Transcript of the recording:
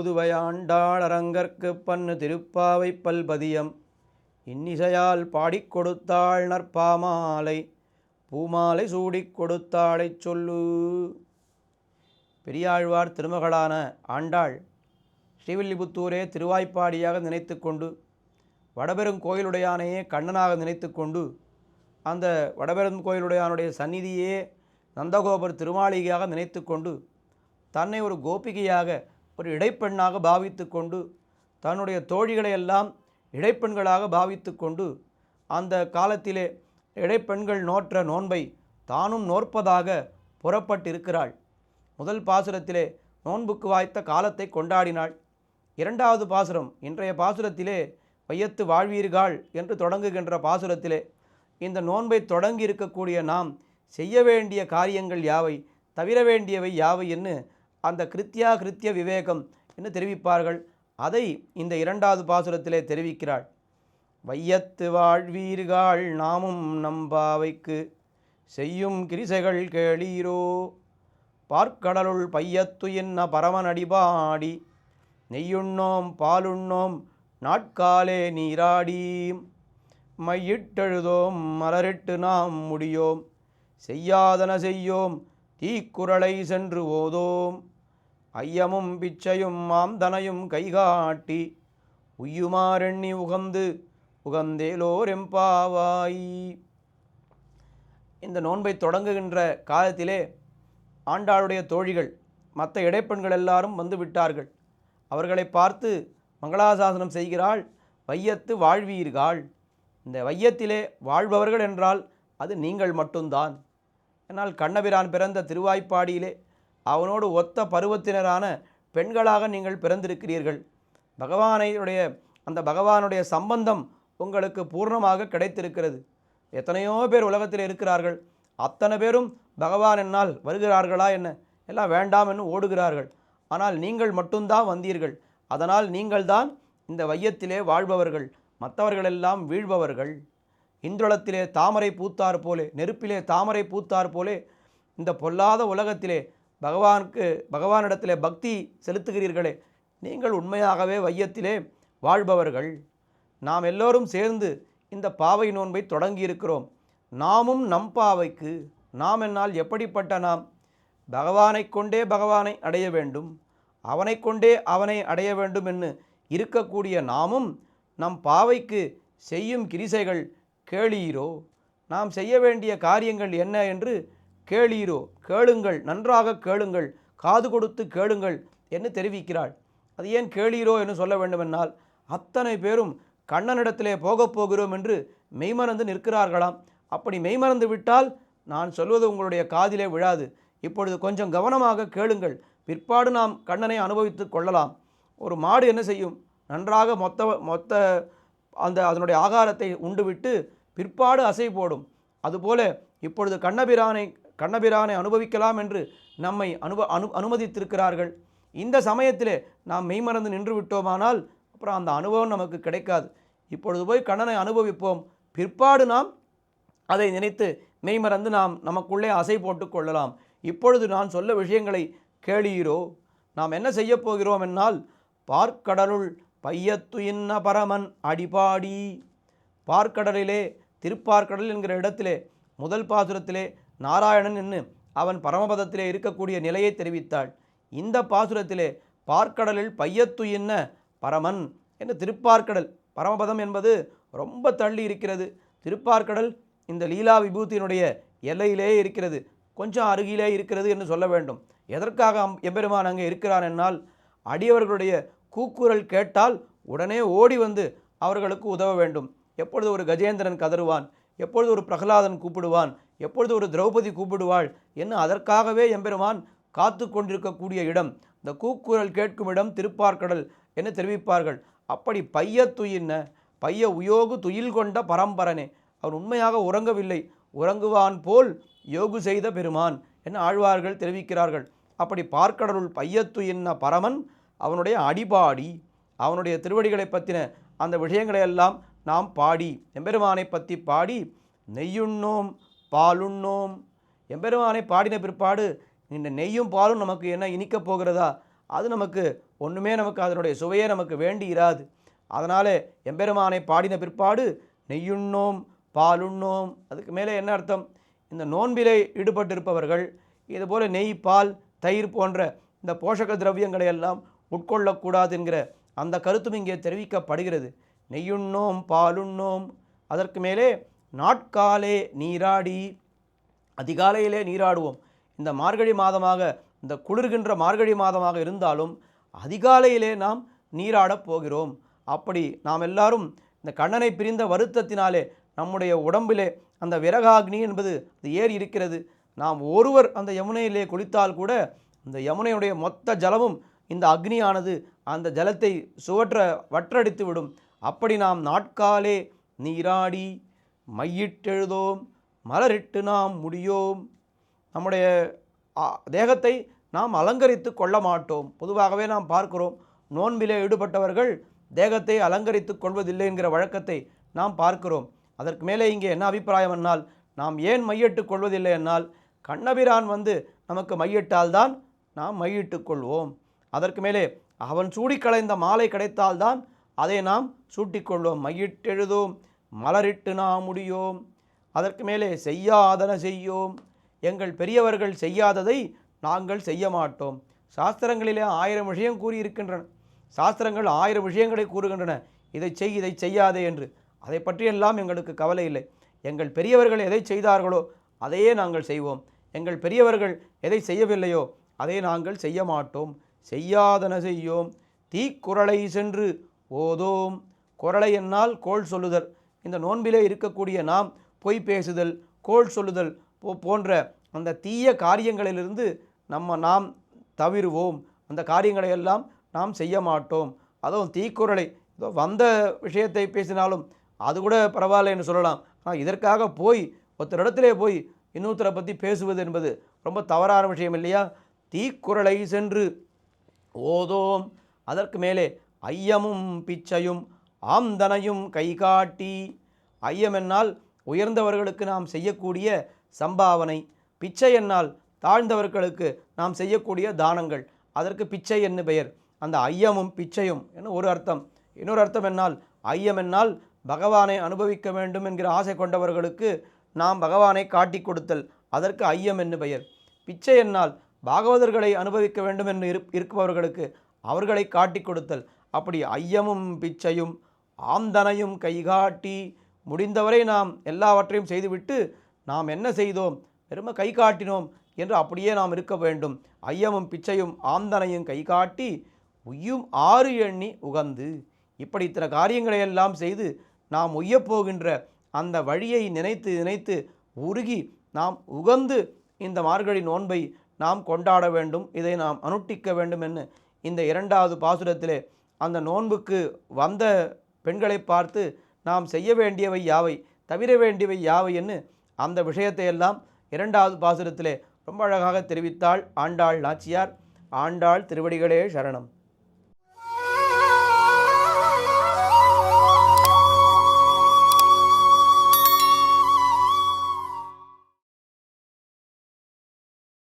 புதுவையாண்டாள் அரங்கற்கு பன்னு திருப்பாவை பல்பதியம் இன்னிசையால் பாடிக் கொடுத்தாள் நற்பாமாலை பூமாலை சூடிக் கொடுத்தாளைச் சொல்லு. பெரியாழ்வார் திருமகளான ஆண்டாள் ஸ்ரீவில்லிபுத்தூரே திருவாய்ப்பாடியாக நினைத்து கொண்டு வடபெருங்கோயிலுடையானையே கண்ணனாக நினைத்து கொண்டு அந்த வடபெருங்கோயிலுடையானுடைய சந்நிதியே நந்தகோபர் திருமாளிகையாக நினைத்து கொண்டு தன்னை ஒரு கோபிகையாக ஒரு இடைப்பெண்ணாக பாவித்து கொண்டு தன்னுடைய தோழிகளையெல்லாம் இடைப்பெண்களாக பாவித்து கொண்டு அந்த காலத்திலே இடைப்பெண்கள் நோற்ற நோன்பை தானும் நோற்பதாக புறப்பட்டிருக்கிறாள். முதல் பாசுரத்திலே நோன்புக்கு வாய்த்த காலத்தை கொண்டாடினாள். இரண்டாவது பாசுரம் இன்றைய பாசுரத்திலே வையத்து வாழ்வீர்கள் என்று தொடங்குகின்ற பாசுரத்திலே இந்த நோன்பை தொடங்கி இருக்கக்கூடிய நாம் செய்ய வேண்டிய காரியங்கள் யாவை, தவிர வேண்டியவை யாவை என்று அந்த கிருத்திய விவேகம் என்று தெரிவிப்பார்கள். அதை இந்த இரண்டாவது பாசுரத்திலே தெரிவிக்கிறாள். வையத்து வாழ்வீர்கள் நாமும் நம்பாவைக்கு செய்யும் கிரிசைகள் கேளீரோ, பார்க்கடலுள் பையத்து என்ன பரமனடிபாடி நெய்யுண்ணோம் பாலுண்ணோம் நாட்காலே நீராடி மையிட்டெழுதோம் மலரிட்டு நாம் முடியோம் செய்யாதன செய்யோம் தீக்குறளை சென்று ஓதோம் ஐயமும் பிச்சையும் மாம்தனையும் கைகாட்டி உய்யுமாறெண்ணி உகந்து உகந்தேலோர் எம்பாவாய். இந்த நோன்பை தொடங்குகின்ற காலத்திலே ஆண்டாளுடைய தோழிகள் மற்ற இடைப்பெண்கள் எல்லாரும் வந்து விட்டார்கள். அவர்களை பார்த்து மங்களாசாசனம் செய்கிறாள். வையத்து வாழ்வீர்கள், இந்த வையத்திலே வாழ்பவர்கள் என்றால் அது நீங்கள் மட்டும்தான். என்னால் கண்ணபிரான் பிறந்த திருவாய்ப்பாடியிலே அவனோடு ஒத்த பருவத்தினரான பெண்களாக நீங்கள் பிறந்திருக்கிறீர்கள். அந்த பகவானுடைய சம்பந்தம் உங்களுக்கு பூர்ணமாக கிடைத்திருக்கிறது. எத்தனையோ பேர் உலகத்தில் இருக்கிறார்கள். அத்தனை பேரும் பகவான் என்னால் வருகிறார்களா என்ன, எல்லாம் வேண்டாம் என்று ஓடுகிறார்கள். ஆனால் நீங்கள் மட்டும்தான் வந்தீர்கள். அதனால் நீங்கள்தான் இந்த வையத்திலே வாழ்பவர்கள், மற்றவர்களெல்லாம் வீழ்பவர்கள். இந்திரளத்திலே தாமரை பூத்தார் போலே, நெருப்பிலே தாமரை பூத்தார் போலே இந்த பொல்லாத உலகத்திலே பகவானிடத்திலே பக்தி செலுத்துகிறீர்களே, நீங்கள் உண்மையாகவே வையத்திலே வாழ்பவர்கள். நாம் எல்லோரும் சேர்ந்து இந்த பாவை நோன்பை தொடங்கியிருக்கிறோம். நாமும் நம் பாவைக்கு, நாம் என்னால் எப்படிப்பட்ட நாம், பகவானை கொண்டே பகவானை அடைய வேண்டும், அவனை கொண்டே அவனை அடைய வேண்டும் என்று இருக்கக்கூடிய நாமும் நம் பாவைக்கு செய்யும் கிரிசைகள் கேளீரோ, நாம் செய்ய வேண்டிய காரியங்கள் என்ன என்று கேளீரோ, கேளுங்கள், நன்றாக கேளுங்கள், காது கொடுத்து கேளுங்கள் என்று தெரிவிக்கிறாள். அது ஏன் கேளீரோ என்று சொல்ல வேண்டுமென்றால் அத்தனை பேரும் கண்ணனிடத்திலே போகப் போகிறோம் என்று மெய்மறந்து நிற்கிறார்களாம். அப்படி மெய்மறந்து விட்டால் நான் சொல்வது உங்களுடைய காதிலே விழாது. இப்பொழுது கொஞ்சம் கவனமாக கேளுங்கள், பிற்பாடு நாம் கண்ணனை அனுபவித்து கொள்ளலாம். ஒரு மாடு என்ன செய்யும், நன்றாக மொத்த அதனுடைய ஆகாரத்தை உண்டுவிட்டு பிற்பாடு அசை போடும். அதுபோல இப்பொழுது கண்ணபிரானை அனுபவிக்கலாம் என்று நம்மை அனுமதித்திருக்கிறார்கள். இந்த சமயத்திலே நாம் மெய்மறந்து நின்று விட்டோமானால் அப்புறம் அந்த அனுபவம் நமக்கு கிடைக்காது. இப்பொழுது போய் கண்ணனை அனுபவிப்போம், பிற்பாடு நாம் அதை நினைத்து மெய்மறந்து நாம் நமக்குள்ளே அசை போட்டு கொள்ளலாம். இப்பொழுது நான் சொல்ல விஷயங்களை கேளீரோ. நாம் என்ன செய்ய போகிறோம் என்னால், பார்க்கடலுள் பையத்து இன்ன பரமன் அடிபாடி. பார்க்கடலிலே, திருப்பார்க்கடல் என்கிற இடத்திலே முதல் பாசுரத்திலே நாராயணன் என்று அவன் பரமபதத்திலே இருக்கக்கூடிய நிலையை தெரிவித்தாள். இந்த பாசுரத்திலே பார்க்கடலில் பையத்து இன்ன பரமன் என்று திருப்பார்க்கடல், பரமபதம் என்பது ரொம்ப தள்ளி இருக்கிறது. திருப்பார்க்கடல் இந்த லீலா விபூதியினுடைய எல்லையிலே இருக்கிறது, கொஞ்சம் அருகிலே இருக்கிறது என்று சொல்ல வேண்டும். எதற்காக எம்பெருமான் அங்கே இருக்கிறான் என்னால், அடியவர்களுடைய கூக்குரல் கேட்டால் உடனே ஓடி வந்து அவர்களுக்கு உதவ வேண்டும். எப்பொழுது ஒரு கஜேந்திரன் கதறுவான், எப்பொழுது ஒரு பிரகலாதன் கூப்பிடுவான், எப்பொழுது ஒரு திரௌபதி கூப்பிடுவாள் என்று அதற்காகவே எம்பெருமான் காத்து கொண்டிருக்கக்கூடிய இடம், இந்த கூக்குரல் கேட்கும் இடம் திருப்பார்க்கடல் என்று தெரிவிப்பார்கள். அப்படி பையத்துயின்ன, பைய உயோகு துயில் கொண்ட பரம்பரனே, அவன் உண்மையாக உறங்கவில்லை, உறங்குவான் போல் யோகு செய்த பெருமான் என்று ஆழ்வார்கள் தெரிவிக்கிறார்கள். அப்படி பார்க்கடலுள் பையத்துயின்ன பரமன், அவனுடைய அடிபாடி, அவனுடைய திருவடிகளை பற்றின அந்த விஷயங்களையெல்லாம் நாம் பாடி, எம்பெருமானை பற்றி பாடி நெய்யுண்ணோம் பாலுண்ணோம். எம்பெருமானை பாடின பிற்பாடு இந்த நெய்யும் பாலும் நமக்கு என்ன இனிக்கப் போகிறதா, அது நமக்கு ஒன்றுமே நமக்கு அதனுடைய சுவையே நமக்கு வேண்டி இராது. அதனால் எம்பெருமானை பாடின பிற்பாடு நெய்யுண்ணோம் பாலுண்ணோம். அதுக்கு மேலே என்ன அர்த்தம்? இந்த நோன்பிலே ஈடுபட்டிருப்பவர்கள் இதுபோல் நெய் பால் தயிர் போன்ற இந்த போஷக திரவியங்களை எல்லாம் உட்கொள்ளக்கூடாது என்கிற அந்த கருத்தும் இங்கே தெரிவிக்கப்படுகிறது. நெய்யுண்ணோம் பாலுண்ணோம். அதற்கு மேலே நாட்காலே நீராடி, அதிகாலையிலே நீராடுவோம். இந்த மார்கழி மாதமாக, இந்த குளிர்கின்ற மார்கழி மாதமாக இருந்தாலும் அதிகாலையிலே நாம் நீராடப் போகிறோம். அப்படி நாம் எல்லாரும் இந்த கண்ணனை பிரிந்த வருத்தத்தினாலே நம்முடைய உடம்பிலே அந்த விரகாக்னி என்பது அது ஏறி இருக்கிறது. நாம் ஒருவர் அந்த யமுனையிலே குளித்தால் கூட அந்த யமுனையுடைய மொத்த ஜலமும் இந்த அக்னியானது அந்த ஜலத்தை வற்றடித்து விடும். அப்படி நாம் நாட்காலே நீராடி மையிட்டெழுதோம் மலரிட்டு நாம் முடியோம். நம்முடைய தேகத்தை நாம் அலங்கரித்து கொள்ள மாட்டோம். பொதுவாகவே நாம் பார்க்கிறோம், நோன்பிலே ஈடுபட்டவர்கள் தேகத்தை அலங்கரித்து கொள்வதில்லை என்கிற வழக்கத்தை நாம் பார்க்கிறோம். அதற்கு மேலே இங்கே என்ன அபிப்பிராயம் என்னால், நாம் ஏன் மையிட்டு கொள்வதில்லை என்னால், கண்ணபிரான் வந்து நமக்கு மையிட்டால்தான் நாம் மையிட்டு கொள்வோம். அதற்கு மேலே அவன் சூடி களைந்த மாலை கிடைத்தால்தான் அதை நாம் சூட்டிக்கொள்வோம். மையிட்டெழுதோம் மலரிட்டு நாம் முடியோம். அதற்கு மேலே செய்யாதன செய்யோம். எங்கள் பெரியவர்கள் செய்யாததை நாங்கள் செய்ய மாட்டோம். சாஸ்திரங்களிலே 1000 விஷயம் கூறியிருக்கின்றன. சாஸ்திரங்கள் 1000 விஷயங்களை கூறுகின்றன, இதை செய் இதை செய்யாதே என்று. அதை பற்றியெல்லாம் எங்களுக்கு கவலை இல்லை. எங்கள் பெரியவர்கள் எதை செய்தார்களோ அதையே நாங்கள் செய்வோம். எங்கள் பெரியவர்கள் எதை செய்யவில்லையோ அதை நாங்கள் செய்ய மாட்டோம். செய்யாதன செய்யோம். தீக்குறளை சென்று ஓதோம். குறளை என்னால் கோள் சொல்லுதல். இந்த நோன்பிலே இருக்கக்கூடிய நாம் பொய் பேசுதல், கோள் சொல்லுதல் போன்ற அந்த தீய காரியங்களிலிருந்து நாம் தவிருவோம். அந்த காரியங்களை எல்லாம் நாம் செய்ய மாட்டோம். அதுவும் தீக்குறளை ஏதோ வந்த விஷயத்தை பேசினாலும் அது கூட பரவாயில்லைன்னு சொல்லலாம். ஆனால் இதற்காக போய் ஒருத்தரிடத்திலே போய் இன்னொருத்தரை பற்றி பேசுவது என்பது ரொம்ப தவறான விஷயம் இல்லையா? தீக்குறளை சென்று ஓதோம். அதற்கு மேலே ஐயமும் பிச்சையும் ஆம்தனையும் கை காட்டி. ஐயம் என்னால் உயர்ந்தவர்களுக்கு நாம் செய்யக்கூடிய சம்பாவனை, பிச்சை என்னால் தாழ்ந்தவர்களுக்கு நாம் செய்யக்கூடிய தானங்கள், அதற்கு பிச்சை என்று பெயர். அந்த ஐயமும் பிச்சையும் என்ன ஒரு அர்த்தம். இன்னொரு அர்த்தம் என்னால், ஐயம் என்னால் பகவானை அனுபவிக்க வேண்டும் என்கிற ஆசை கொண்டவர்களுக்கு நாம் பகவானை காட்டி கொடுத்தல், அதற்கு ஐயம் என்று பெயர். பிச்சை என்னால் பாகவதர்களை அனுபவிக்க வேண்டும் என்று இருப்பவர்களுக்கு அவர்களை காட்டி கொடுத்தல். அப்படி ஐயமும் பிச்சையும் ஆம்தனையும் கைகாட்டி. முடிந்தவரை நாம் எல்லாவற்றையும் செய்துவிட்டு நாம் என்ன செய்தோம், வெறும கை காட்டினோம் என்று அப்படியே நாம் இருக்க வேண்டும். ஐயமும் பிச்சையும் ஆம்தனையும் கை காட்டி உய்யும் 6 எண்ணி உகந்து. இப்படி இத்தனை காரியங்களை எல்லாம் செய்து நாம் உய்யப்போகின்ற அந்த வழியை நினைத்து நினைத்து உருகி நாம் உகந்து இந்த மார்கழி நோன்பை நாம் கொண்டாட வேண்டும். இதை நாம் அனுட்டிக்க வேண்டும் என்று இந்த 2வது பாசுரத்திலே அந்த நோன்புக்கு வந்த பெண்களை பார்த்து நாம் செய்ய வேண்டியவை யாவை, தவிர வேண்டியவை யாவை என்று அந்த விஷயத்தை எல்லாம் 2வது பாசுரத்திலே ரொம்ப அழகாக தெரிவித்தாள் ஆண்டாள் நாச்சியார். ஆண்டாள் திருவடிகளே சரணம்.